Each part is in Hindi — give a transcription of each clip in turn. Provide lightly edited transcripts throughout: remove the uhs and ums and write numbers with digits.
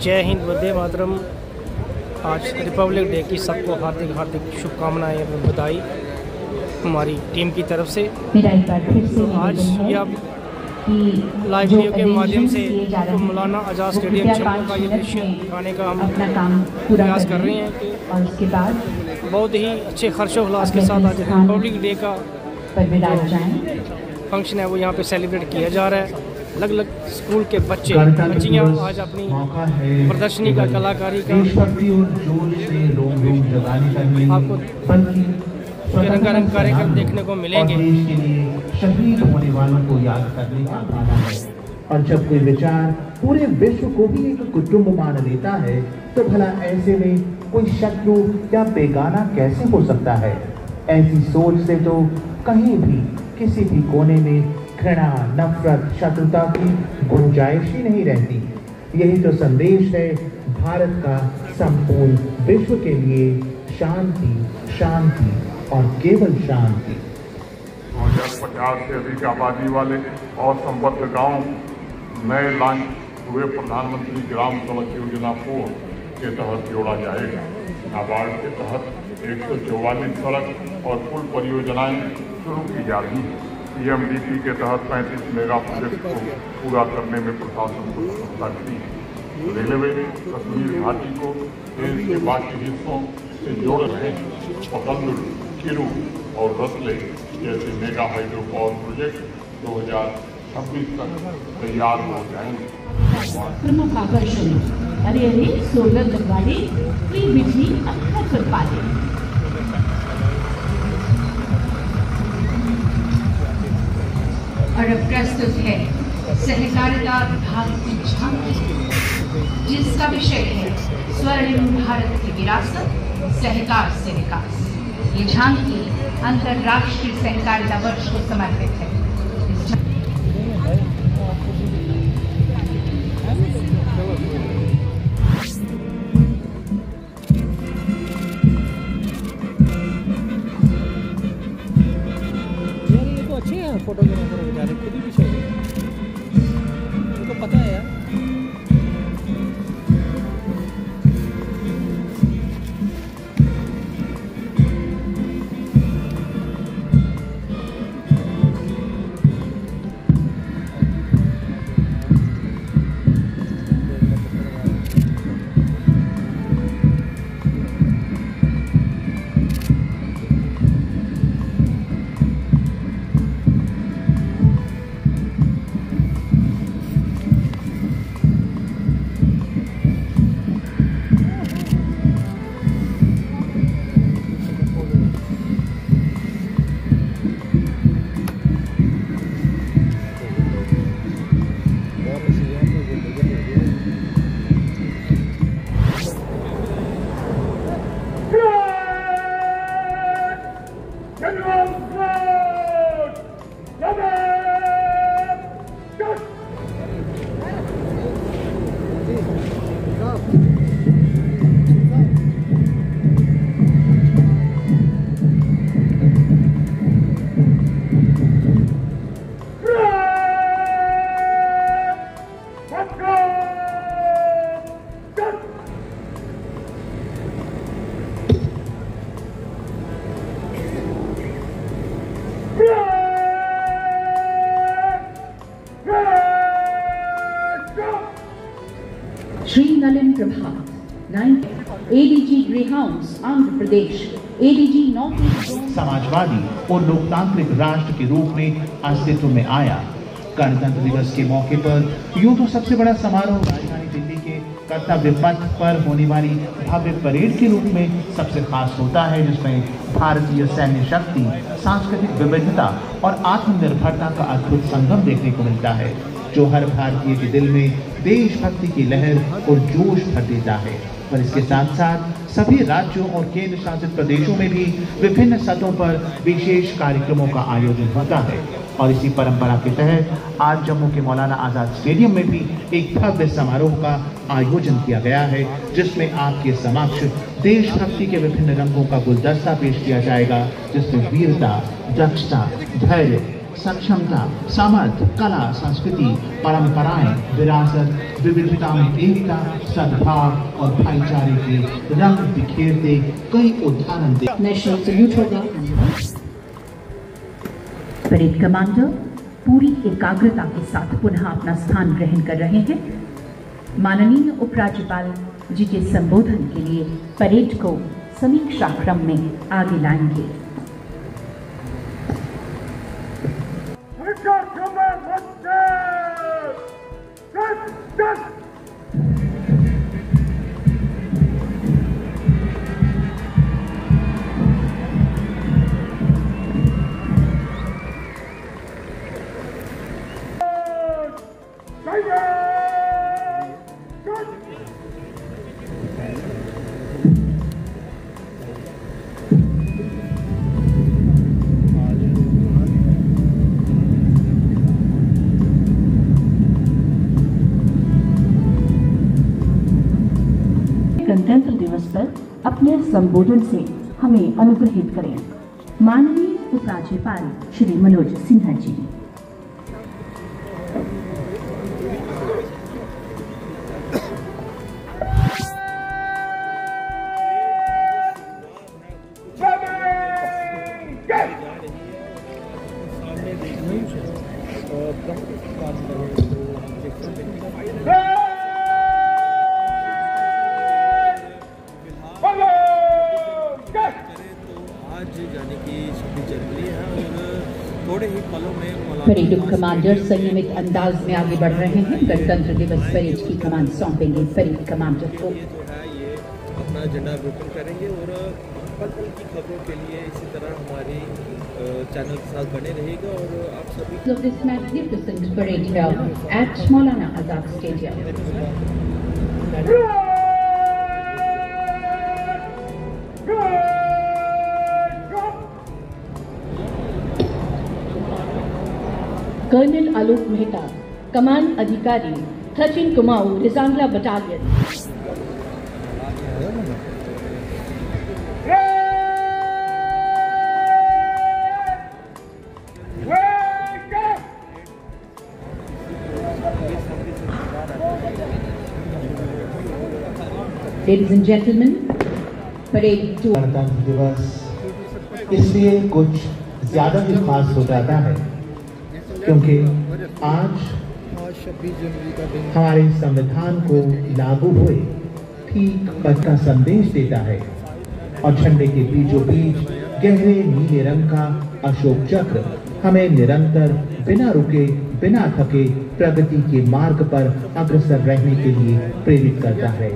जय हिंद, वंदे मातरम। आज रिपब्लिक डे की सबको हार्दिक हार्दिक शुभकामनाएं एवं बधाई हमारी टीम की तरफ से। तो आज ये आप लाइव वीडियो के माध्यम से तो मौलाना आज़ाद स्टेडियम जम्मू का ये दृश्य दिखाने का हम प्रयास कर रहे हैं कि बहुत ही अच्छे हर्षोल्लास के साथ आज रिपब्लिक डे का फंक्शन है वो यहाँ पे सेलिब्रेट किया जा रहा है। अलग अलग स्कूल के बच्चियाँ आज अपनी प्रदर्शनी का कलाकारी का आपको रंगारंग कार्यक्रम देखने को मिलेंगे। शहीद होने वालों को याद करने का भाना है। और जब कोई विचार पूरे विश्व को भी एक कुटुंब मान लेता है तो भला ऐसे में कोई शत्रु या बेगाना कैसे हो सकता है। ऐसी सोच से तो कहीं भी किसी भी कोने में घृणा, नफरत, शत्रुता की गुंजाइश ही नहीं रहती। यही तो संदेश है भारत का संपूर्ण विश्व के लिए, शांति, शांति और केवल शांति। 50 से अधिक आबादी वाले और संबद्ध गांव नए लॉन्च हुए प्रधानमंत्री ग्राम सड़क योजना 4 के तहत जोड़ा जाएगा। नाबार्ड के तहत 144 सड़क और पुल परियोजनाएं शुरू की जा रही हैं। पीएमडीपी के तहत 35 मेगा प्रोजेक्ट को पूरा करने में प्रशासन को सफलता मिली है। रेलवे ने कश्मीर घाटी को देश के बाकी हिस्सों से जोड़ रहे पतंगड़, किरू और रतले जैसे मेगा हाइड्रो पावर प्रोजेक्ट 2026 तक तैयार हो जाएंगे। प्रमुख आकर्षण अरे सोलर लगवाने फ्री बिजली अच्छा कर पाए। और अब प्रस्तुत है सहकारिता विभाग की झांकी, जिसका विषय है स्वर्णिम भारत की विरासत, सहकार से विकास। ये झांकी अंतर्राष्ट्रीय सहकारिता वर्ष को समर्पित है। अच्छे हैं फोटोग्राफर बेचारे, खुद ही पीछे हो गए, उनको पता है यार। श्री नलिन प्रभात, 9 ADG greyhounds, Andhra Pradesh, ADG north east. Samajwadi और लोकतांत्रिक राष्ट्र के रूप में अस्तित्व में आया। गणतंत्र दिवस के मौके पर यूं तो सबसे बड़ा समारोह राजधानी दिल्ली के कर्तव्य पथ पर होने वाली भव्य परेड के रूप में सबसे खास होता है, जिसमें भारतीय सैन्य शक्ति, सांस्कृतिक विविधता और आत्मनिर्भरता का अद्भुत संगम देखने को मिलता है, जो हर भारतीय के दिल में देशभक्ति की लहर और जोश भर देता है। पर इसके साथ साथ सभी राज्यों और केंद्र शासित प्रदेशों में भी विभिन्न सतहों पर विशेष कार्यक्रमों का आयोजन होता है। और इसी परंपरा के तहत आज जम्मू के मौलाना आज़ाद स्टेडियम में भी एक भव्य समारोह का आयोजन किया गया है, जिसमें आपके समक्ष देशभक्ति के विभिन्न रंगों का गुलदस्ता पेश किया जाएगा, जिसमें वीरता, दक्षता, धैर्य, सक्षमता, सामर्थ्य, कला, संस्कृति, परंपराएं, विरासत, विविधता में एकता, सद्भाव और भाईचारे के रंग बिखेरते कई उदाहरण दे। नेशनल सैल्यूट होगा। परेड कमांडर पूरी एकाग्रता के साथ पुनः अपना स्थान ग्रहण कर रहे हैं। माननीय उपराज्यपाल जी के संबोधन के लिए परेड को समीक्षा क्रम में आगे लाएंगे। गणतंत्र दिवस पर अपने संबोधन से हमें अनुग्रहित करें। माननीय उपराज्यपाल श्री मनोज सिन्हा जी। परेड कमांडर संयमित अंदाज में आगे बढ़ रहे हैं। गणतंत्र दिवस परेड की कमान सौंपेंगे परेड कमांडर को। ये अपना झंडा रोपण करेंगे और पल-पल की खबरों के लिए इसी तरह हमारे चैनल के साथ बने रहेगा और आप सभी of this magnificent parade held at Maulana Azad Stadium. Colonel Alok Mehta, कमान अधिकारी 13 Kumaon Rezangla battalion. Ladies and gentlemen, parade 2. गणतंत्र दिवस इसलिए कुछ ज्यादा ही खास हो जाता है क्योंकि आज हमारे संविधान को लागू हुए ठीक 5 का संदेश देता है और झंडे के बीचों बीच गहरे नीले रंग का अशोक चक्र हमें निरंतर बिना रुके बिना थके प्रगति के मार्ग पर अग्रसर रहने के लिए प्रेरित करता है।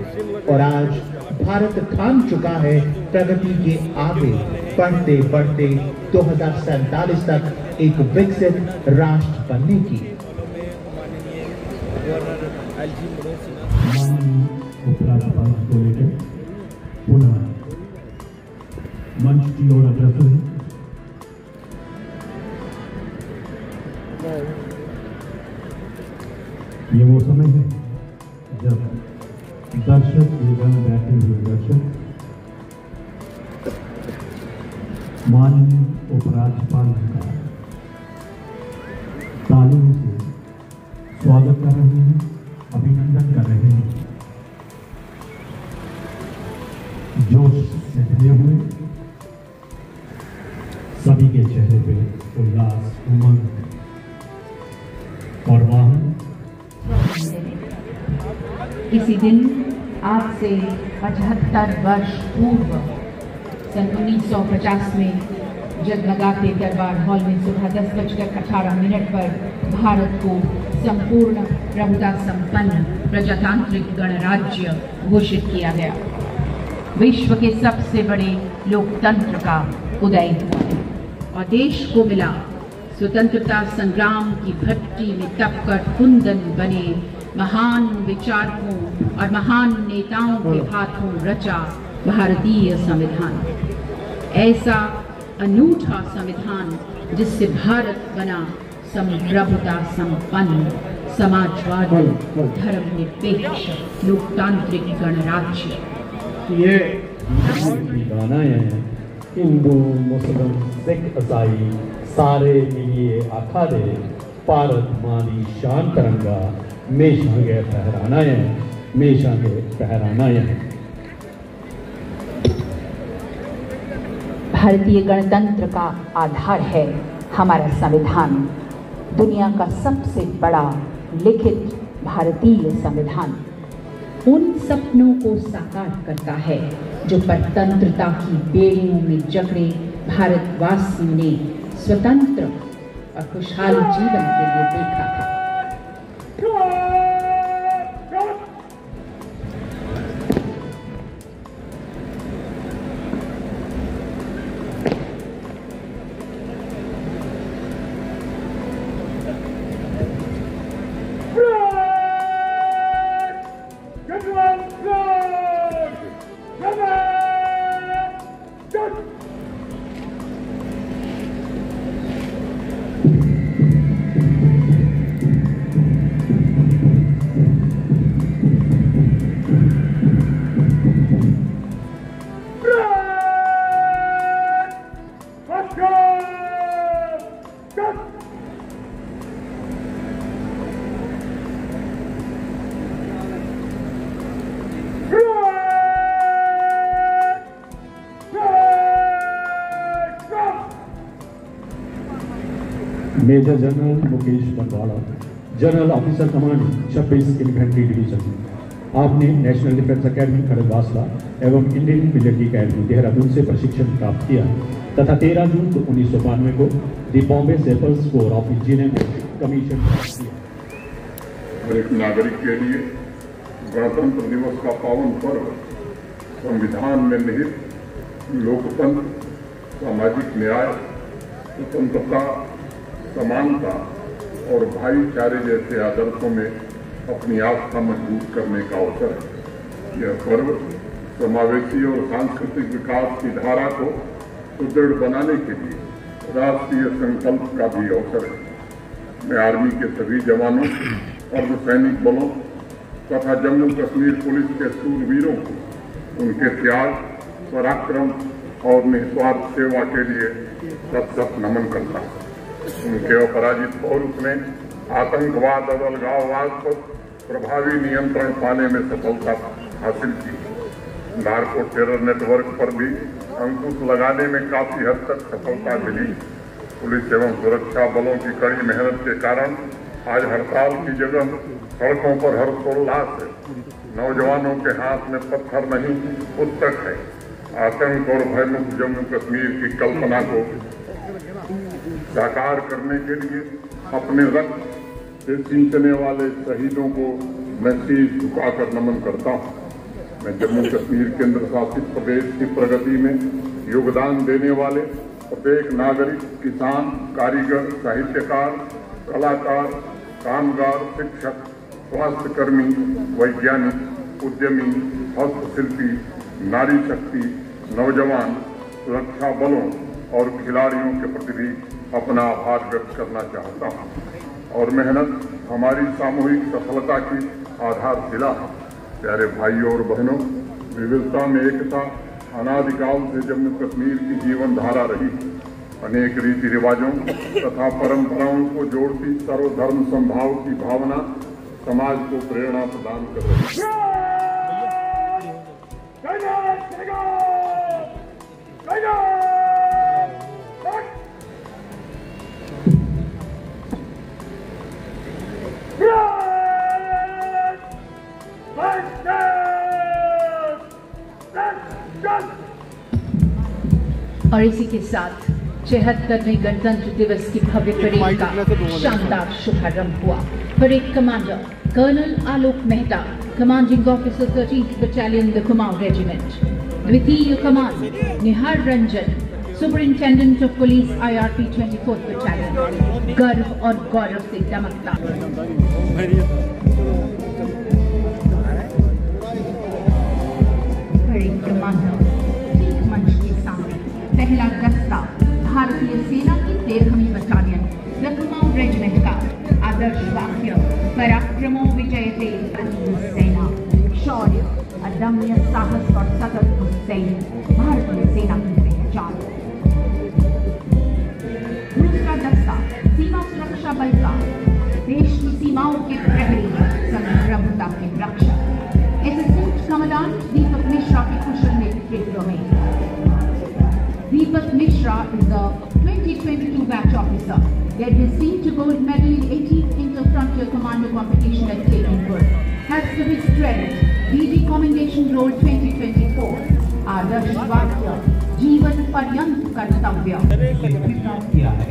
और आज भारत ठान चुका है प्रगति के आगे बढ़ते बढ़ते 2047 तक एक विकसित राष्ट्र बनने की। माननीय उपराज्यपाल को लेकर पुनः मंच की ओर अग्रसर है। ये वो समय है जब दर्शक एवं बैठे हुए दर्शक माननीय उपराज्यपाल का तालियों से स्वागत कर रहे हैं, अभिनंदन कर रहे हैं। जोश से भरे हुए सभी के चेहरे पे उल्लास, उमंग और वाहन। इसी दिन आज से 75 वर्ष पूर्व सन 1950 में जगमगाते दरबार हॉल में सुबह 10:18 पर भारत को संपूर्ण प्रभुता संपन्न प्रजातांत्रिक गणराज्य घोषित किया गया। विश्व के सबसे बड़े लोकतंत्र का उदय हुआ और देश को मिला स्वतंत्रता संग्राम की भट्टी में तपकर कुंदन बने महान विचारकों और महान नेताओं के हाथों रचा भारतीय संविधान। ऐसा अनूठा संविधान जिससे भारत बना संप्रभुता संपन्न समाजवादी धर्मनिरपेक्ष लोकतांत्रिक गणराज्य। ये गाना है हिंदू, मुस्लिम, सिख, ईसाई सारे मिलिए आखा दे भारत मां दी शान तिरंगा हमेशा गै फहराना है, हमेशा गै फहराना है। भारतीय गणतंत्र का आधार है हमारा संविधान, दुनिया का सबसे बड़ा लिखित भारतीय संविधान उन सपनों को साकार करता है जो परतंत्रता की बेड़ियों में जकड़े भारतवासियों ने स्वतंत्र और खुशहाल जीवन के लिए देखा था। Major general Mukesh Bandwara, general officer commanding 26 infantry division. आपने नेशनल डिफेंस अकेडमी खड़गवासला एवं इंडियन मिलिट्री अकेडमी देहरादून से प्रशिक्षण प्राप्त किया तथा 13 जून 1992 को the Bombay sappers corps of engineering commission प्राप्त किया। एक नागरिक के लिए गणतंत्र दिवस का पावन पर्व संविधान में निहित लोकतंत्र, सामाजिक न्याय, स्वतंत्रता, समानता और भाईचारे जैसे आदर्शों में अपनी आस्था मजबूत करने का अवसर है। यह पर्व समावेशी और सांस्कृतिक विकास की धारा को सुदृढ़ बनाने के लिए राष्ट्रीय संकल्प का भी अवसर है। मैं आर्मी के सभी जवानों, अर्धसैनिक बलों तथा जम्मू कश्मीर पुलिस के शूरवीरों को उनके त्याग, पराक्रम और निस्वार्थ सेवा के लिए सत नमन करता हूँ। उनके अपराजित पौरुष ने आतंकवाद और अलगाववाद पर प्रभावी नियंत्रण पाने में सफलता हासिल की। नार्को टेरर नेटवर्क पर भी अंकुश लगाने में काफी हद तक सफलता मिली। पुलिस एवं सुरक्षा बलों की कड़ी मेहनत के कारण आज हड़ताल की जगह सड़कों पर हर्षोल्लास है। नौजवानों के हाथ में पत्थर नहीं, पुस्तक है। आतंक और भयमुक्त जम्मू कश्मीर की कल्पना को साकार करने के लिए अपने रक्त से सींचने वाले शहीदों को मैं शीश झुकाकर नमन करता हूँ। मैं जम्मू कश्मीर केंद्र शासित प्रदेश की प्रगति में योगदान देने वाले प्रत्येक नागरिक, किसान, कारीगर, साहित्यकार, कलाकार, कामगार, शिक्षक, स्वास्थ्य कर्मी, वैज्ञानिक, उद्यमी, हस्तशिल्पी, नारी शक्ति, नौजवान, सुरक्षा बलों और खिलाड़ियों के प्रति भी अपना आभार व्यक्त करना चाहता हूँ। और मेहनत हमारी सामूहिक सफलता की आधारशिला है। प्यारे भाइयों और बहनों, विविधता में एकता अनादिकाल से जम्मू कश्मीर की जीवन धारा रही। अनेक रीति रिवाजों तथा परंपराओं को जोड़ती सर्वधर्म समभाव की भावना समाज को प्रेरणा प्रदान कर रही है। और इसी के साथ 76वें गणतंत्र दिवस की भव्य परेड का शानदार शुभारंभ हुआ। Parade commander colonel Alok Mehta, commanding officer 13th battalion the Kumaon regiment. द्वितीय कमान Nihar Ranjan, superintendent of police IRP 24th battalion, गर्व और गौरव से दमकता। परेड कमांडर मंच के सामने पहला दस्ता भारतीय सेना की 13वीं बटालियन द कुमाऊं रेजिमेंट का आदर्श वाक्य पराक्रमो विजयते सेना, शौर्य, अदम्य साहस और सतत उत्साह भारतीय सेना की पहचान। रूस का Get received a gold medal in 18th Inter-Frontier Commando competition at Kelenpur. Has to his credit, DD Commendation Roll 2024. आदर्श वाक्य जीवन पर्यंत कर्तव्य किया है।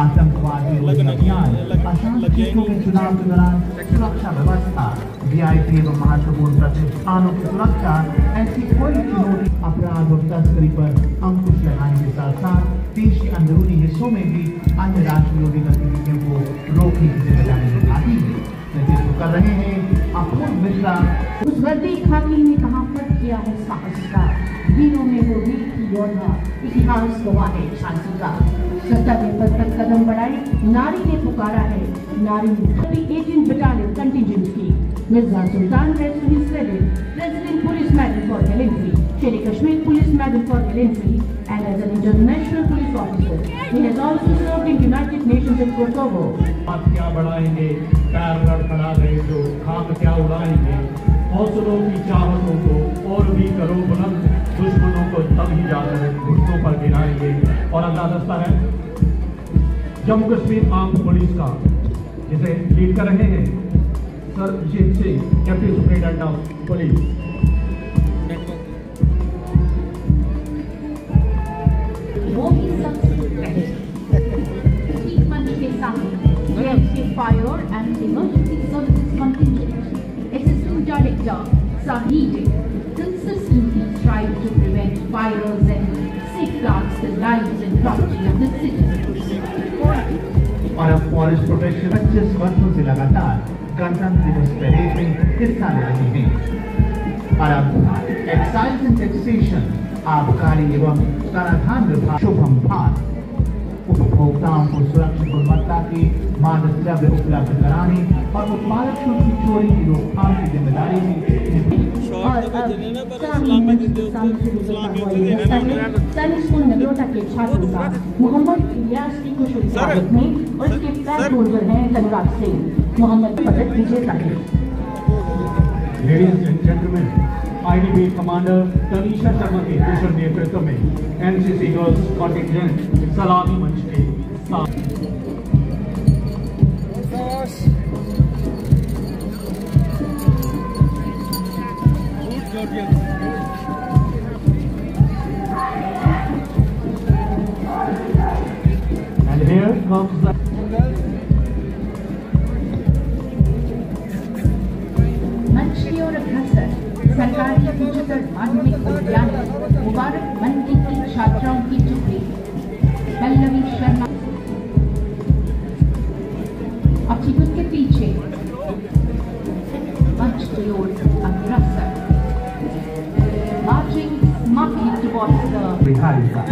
आतंकवाद विरोधी अभियान, अशांत क्षेत्रों में चुनाव के दौरान सुरक्षा व्यवस्था, वीआईपी एवं महत्वपूर्ण प्रतिष्ठानों की सुरक्षा, ऐसी कोई चुनौती अपराध और तस्करी पर अंकुश लगाने के साथ साथ देश के अंदरूनी हिस्सों में भी अन्य राष्ट्रविरोधी गतिविधियों को रोकने की जिम्मेदारी निभाती है। नेतृत्व कर रहे हैं अपूर्व मिश्रा। उस वर्दी खाकी ने कहाँ पर किया है साहस का, दिनों में वो वीर की योद्धा, इतिहास गवाह है झांसी का। सत्ता के पद तक कदम बढ़ाए नारी ने पुकारा है, नारी 18 बटालियन कंटिजेंट की मिर्जा सुल्तान has to his credit President Police Medal for Gallantry, Shere Kashmir Police Medal for Gallantry, and as an international police officer, he has also served in United Nations in Kosovo. हाथ क्या बढ़ाएंगे, पैर लड़खड़ा गए तो खाक क्या उड़ाएंगे, हौसलों की चाहतों को और भी करो बुलंद, दुश्मनों को तब ही जाकर घुटनों पर गिराएंगे। और अगला दस्ता है जम्मू कश्मीर आर्म्ड पुलिस का, जिसे लीड कर रहे हैं sir Abhishek Singh, captain superintendent of police. वो भी सबसे पहले ठीक मंच के सामने JFK Fire and Emergency Services Contingent Assistant Director Sahid consistently strive to prevent fires and safeguards the lives and property of the citizens. और अब फॉरेस्ट प्रोटेक्शन 25 वर्षों से लगातार गणतंत्र दिवस परेड में हिस्सा ले रही है। और अब एक्साइज एंड टैक्सेशन, आबकारी एवं कराधान विभाग शुभम भान उपभोक्ताओं को सुरक्षित गुणवत्ता के मादक द्रव्य उपलब्ध कराने और उत्पादकों की चोरी की रोकथाम की जिम्मेदारी भी। और अब सलामी मंच के सामने से गुजरता हुआ ये रास्ता है सैनिक स्कूल नगरोटा के छात्रों का मोहम्मद इलियास की कुशल स्वागत में, और इसके फ्लैग होल्डर हैं धनराज सिंह, मोहम्मद पदक विजेता है। Ladies and gentleman, IDB commander Tanisha Sharma के कुशल नेतृत्व में NCC गर्ल्स कॉन्टिजेंट सलामी मंच के साथ and here comes the मंच की ओर अग्रसर सरकारी उच्चतर माध्यमिक विद्यालय मुबारक मंडी की छात्राओं की टुकड़ी पल्लवी शर्मा, अब ठीक उसके पीछे मंच की ओर अग्रसर marching smartly towards the Bihari का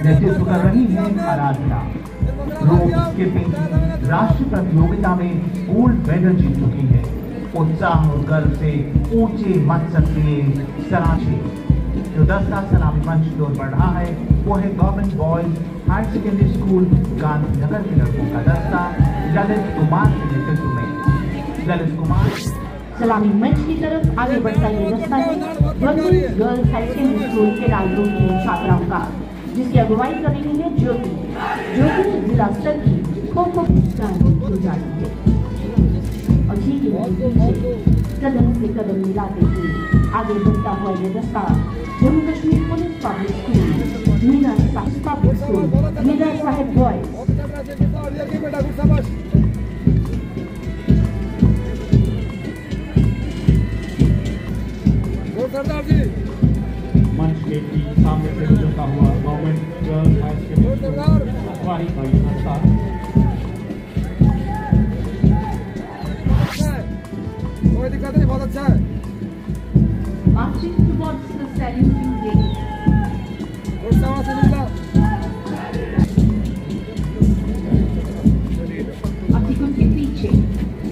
नेतृत्व कर रही है आराधना। रोप स्किपिंग राष्ट्रीय प्रतियोगिता में गोल्ड मेडल जीत चुकी है। उत्साह और गर्व से ऊंचे मकसद के सराचे जो दस्ता सलामी मंच की ओर बढ़ रहा है वो है government boys higher secondary school Gandhinagar के लड़कों का दस्ता ललित कुमार के नेतृत्व में। ललित कुमार सलामी मंच की तरफ आगे बढ़ता ये दस्ता है government girls high secondary school के लालगुन की छात्राओं का, जिसकी अगुवाई कर रही है ज्योति। ज्योति जिला स्तर की खो खो प्रतियोगिता की जा रही है और ठीक पीछे कदम से कदम मिलाते हुए आगे बढ़ता हुआ ये दस्ता Jammu Kashmir police public school, Meera public school, Meera Sahib boys. मंच के ठीक सामने से गुजरता हुआ government girls high secondary school अखबारी का ये दस्ता कोई दिक्कत नहीं, बहुत अच्छा है। Marching towards the saluting gate. Atiqul के पीछे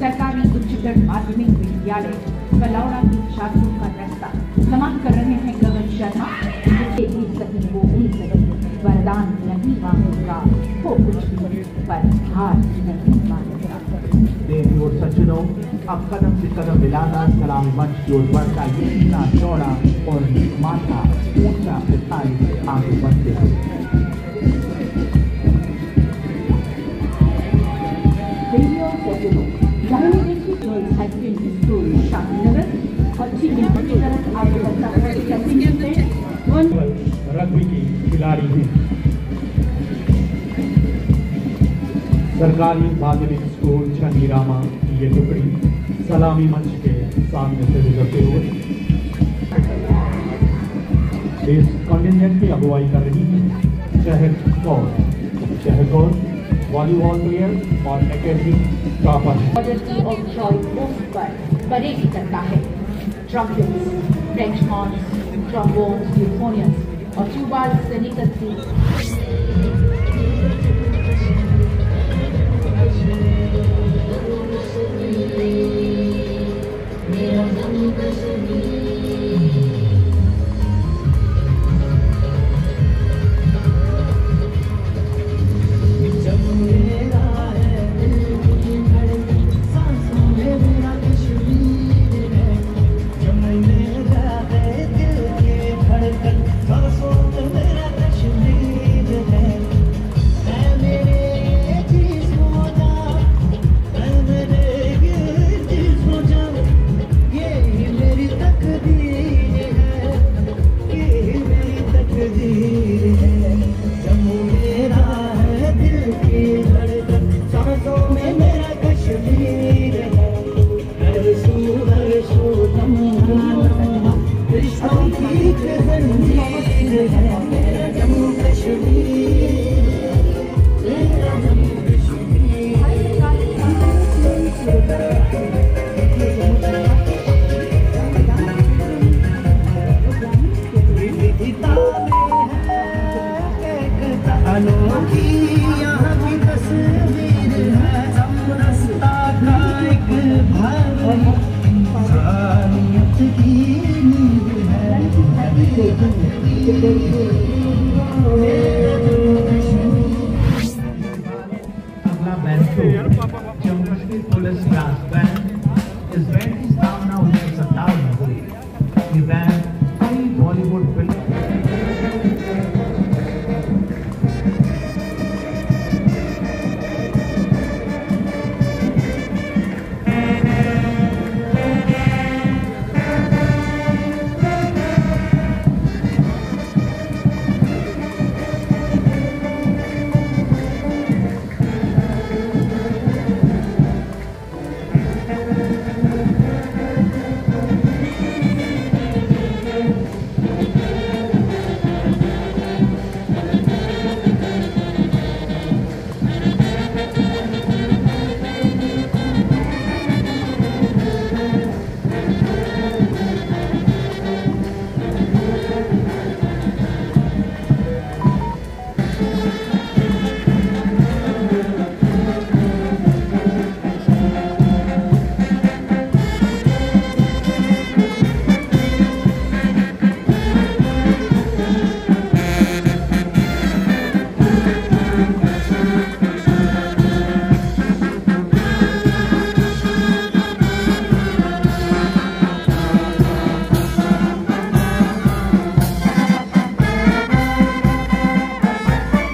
सरकारी उच्चतर माध्यमिक विद्यालय कलौड़ा के छात्रों का दस्ता समाप्त कर रहे हैं गगन शर्मा। जिससे भी सही वो भी सही वरदान नहीं मांगेगा, वो कुछ भी पर हार नहीं मांगेगा। देवी और सज्जनों, अब कदम से कदम मिलाना सलामी मंच की ओर बढ़ता ये इतना चौड़ा और माथा ऊंचा उठाए आगे बढ़ते हैं। रग्बी की खिलाड़ी हैं। सरकारी माध्यमिक स्कूल छनीरामा की ये टुकड़ी सलामी मंच के सामने से गुजरते हुए इस कंटिजेंट की अगुवाई कर रही है शहर कौर वॉलीबॉल प्लेयर और एकेडमी टॉपर है। परेड करता है trumpets, French horns, trombones, euphoniums और ट्यूबास से निकलती अगला band Jammu Kashmir police brass band. इस बैंड की स्थापना 1957 में हुई। ये बैंड कई बॉलीवुड फिल्म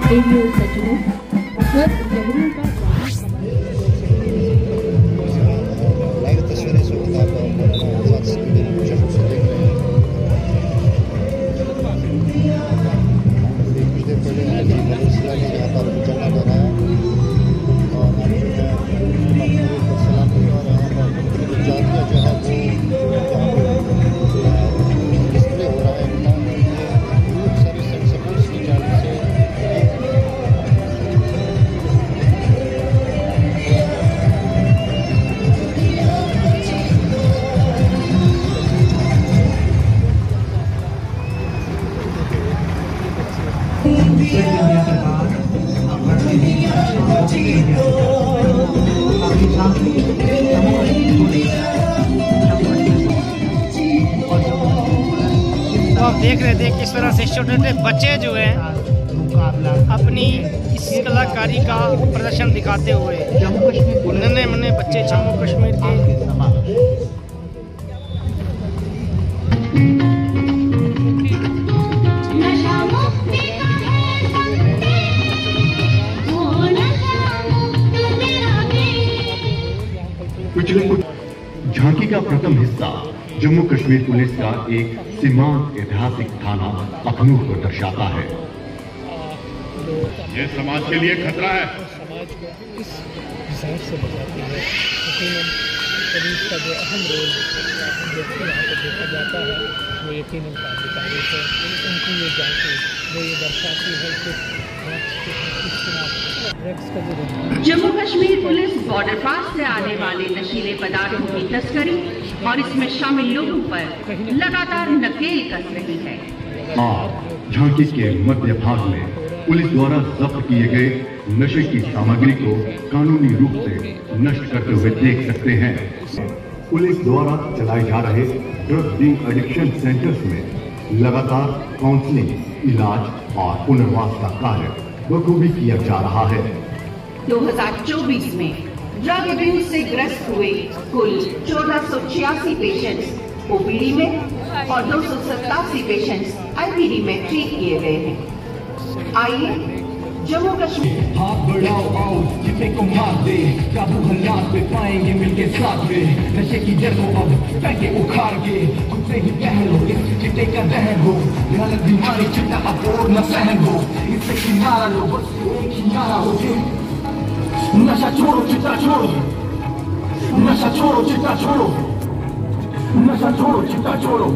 रेडियो सचिव लाइव तस्वीरें से आप आजाद जम्मू से देख रहे हैं। कुछ देर पहले मलेशिया ने यहाँ पर झंडा लहराया और आज जो है सलामी और यहाँ पर जातियाँ जो है वो डिस्प्ले हो रहा है। सर्विस एंड सपोर्ट्स की जाने से तो आप देख रहे थे किस तरह से छोटे छोटे बच्चे जो हैं अपनी इस कलाकारी का प्रदर्शन दिखाते हुए नन्हे मुन्ने बच्चे जम्मू कश्मीर के महत्वतम हिस्सा जम्मू कश्मीर पुलिस का एक सीमांत ऐतिहासिक थाना अखनूर को दर्शाता है। ये समाज के लिए खतरा है। समाज को किस हिसाब से बचाती है, यकीनन पुलिस का जो अहम रोल यहाँ पर देखा जाता है वो यकीनन काबिल है। उनकी ये जांचें वो ये दर्शाती है कि जम्मू कश्मीर पुलिस बॉर्डर पार से आने वाले नशीले पदार्थों की तस्करी और इसमें शामिल लोगों पर लगातार नकेल कस रही है। आप झांकी के मध्य भाग में पुलिस द्वारा जब्त किए गए नशे की सामग्री को कानूनी रूप से नष्ट करते हुए देख सकते हैं। पुलिस द्वारा चलाए जा रहे ड्रग डी एडिक्शन सेंटर्स में लगातार काउंसलिंग, इलाज और पुनर्वास का कार्य बखूबी किया जा रहा है। 2024 में ड्रग अब्यूज से ग्रस्त हुए कुल 1486 पेशेंट्स ओपीडी में और 287 पेशेंट्स आईपीडी में ट्रीट किए गए हैं। आइए जम्मू कश्मीर हाथ बढ़ाओ आओ जिसे को मार दे, काबू हालात पे पाएंगे मिलके साथ में। नशे की जड़ को अब फेंके उखाड़ के, खुद से ही कह लो इस चिट्टे का दहन हो। गलत बीमारी चिट्टा अब और न सहन हो, इससे किनारा लो बस एक ही नारा हो। नशा छोड़ो चिट्टा छोड़ो, नशा छोड़ो चिट्टा छोड़ो, नशा छोड़ो चिट्टा छोड़ो।